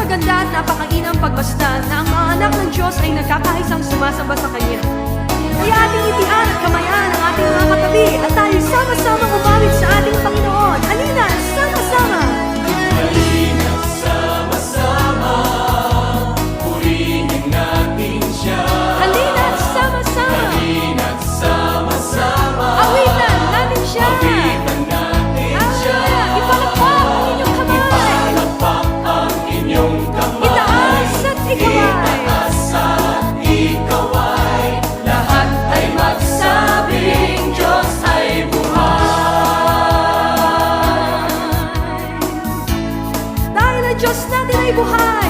napakaganda at napakainam pagmasdan na ang mga anak ng Diyos ay nagkakaisang sumasamba sa Kanya. Kaya ating itian at kamayan ang ating mga katabi at tayo sama-samang umawit sa ating Panginoon. Halina, sama-sama! Halina, sama-sama, purihin natin Siya. Halina, sama-sama! Halina, sama-sama, Awitan natin Siya! awitan natin Siya. Ipalakpak ang inyong kamay! Ipalakpak ang inyong kamay. Itaas at ikaway! Itaas at ikaway. Lahat ay magsabing Diyos ay buhay. Dahil ang Diyos natin ay buhay,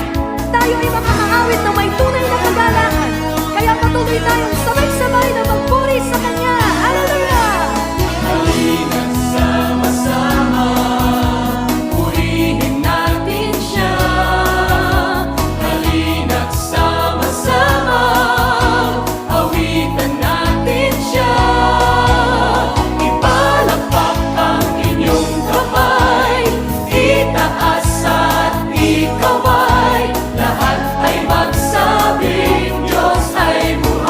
tayo ay makakaawit ng may tunay na kagalangan. Kaya patuloy tayong sabay-sabay na magpuri sa Kanya. Hallelujah! Halina, sama-sama, purihin natin Siya. Halina't sama-sama, awitan natin Siya. Ipalakpak ang inyong kamay, itaas at ikaway. Lahat ay magsabing Diyos ay buhay.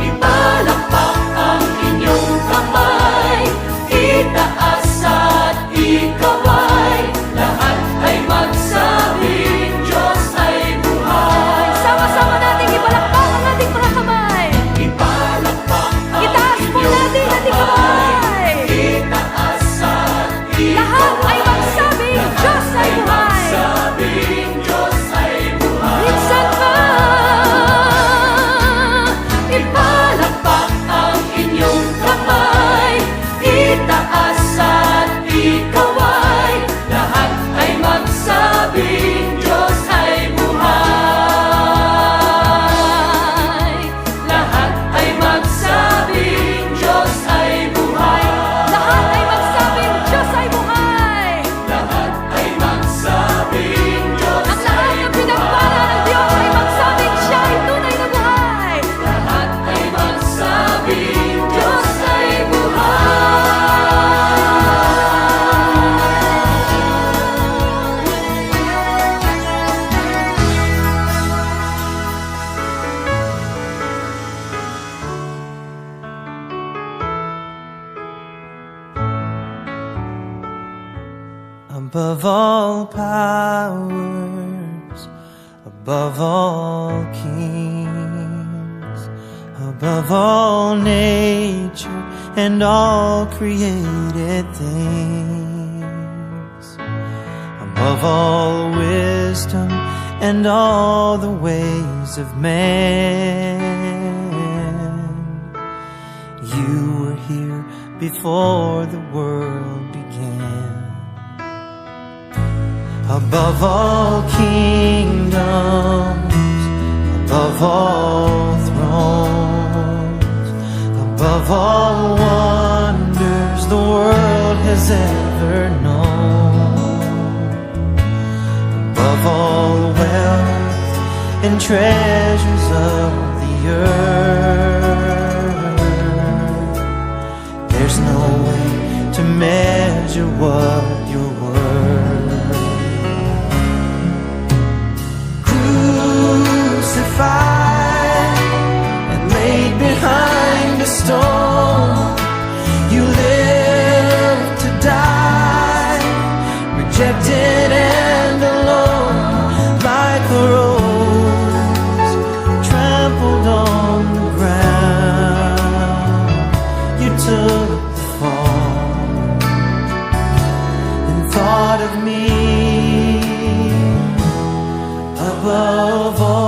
Ipalakpak ang inyong kamay, itaas at ikaway. Lahat ay magsabing Diyos ay buhay. Sama-sama nating ipalakpak ang ating mga kamay. Ipalakpak ang Itaas po natin ang ating kamay. itaas at Lahat ay magsabing Diyos ay buhay. magsabing Diyos ay buhay. Minsan pa, Ipalakpak ang inyong kamay, itaas at ikaway. Lahat ay magsabing Diyos ay buhay. Lahat ay magsabing Diyos ay buhay. lahat ay magsabing Diyos ay buhay. Lahat ay magsabing Diyos Ang lahat ng pinagpala ng Diyos ay magsabing Siya ay tunay na buhay. lahat ay magsabing Diyos ay buhay. Above all powers, above all kings, above all nature and all created things, above all wisdom and all the ways of man, you were here before the world began. Above all kingdoms, above all thrones, above all wonders the world has ever known, above all wealth and treasures of the earth, there's no way to measure what you're worth. Crucified and laid behind a stone, you lived to die, rejected and alone, like a rose trampled on the ground. You took the fall and thought of me above all.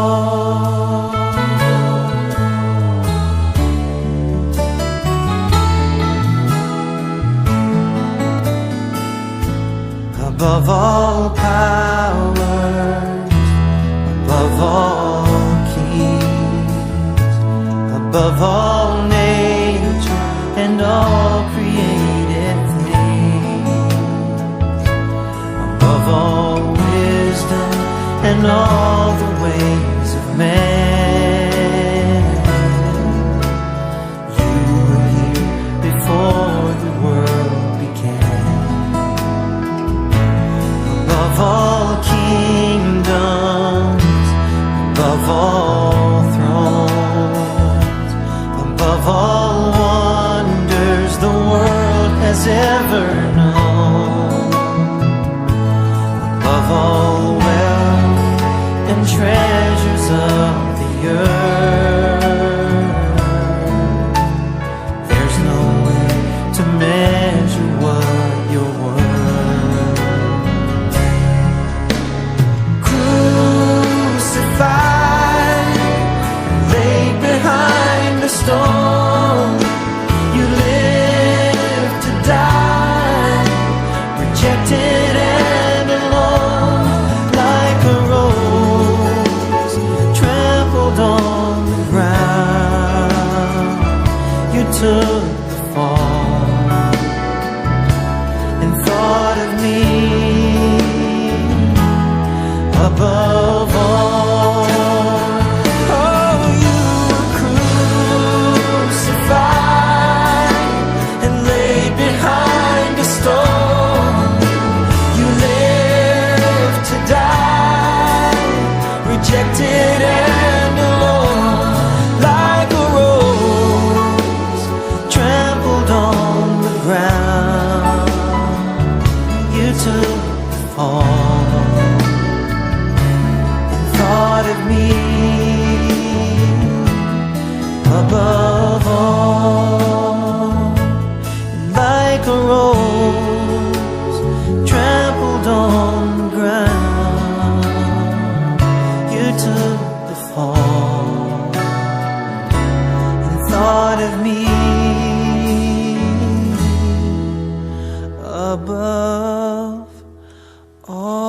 Above all powers, above all kings, above all nature and all created things, above all wisdom and all the ways of man, you were here before the world began. has ever known. Above all wealth and treasures of the earth, there's no way to measure what you're worth. Crucified, laid behind the stone, you live to die, rejected and alone, like a rose trampled on the ground. You took the fall and thought of me above all. Oh, you were crucified and laid behind a stone. You lived to die, rejected and alone, like a rose trampled on the ground. You took the fall, thought of me above all, like a rose trampled on the ground. You took the fall and thought of me above all.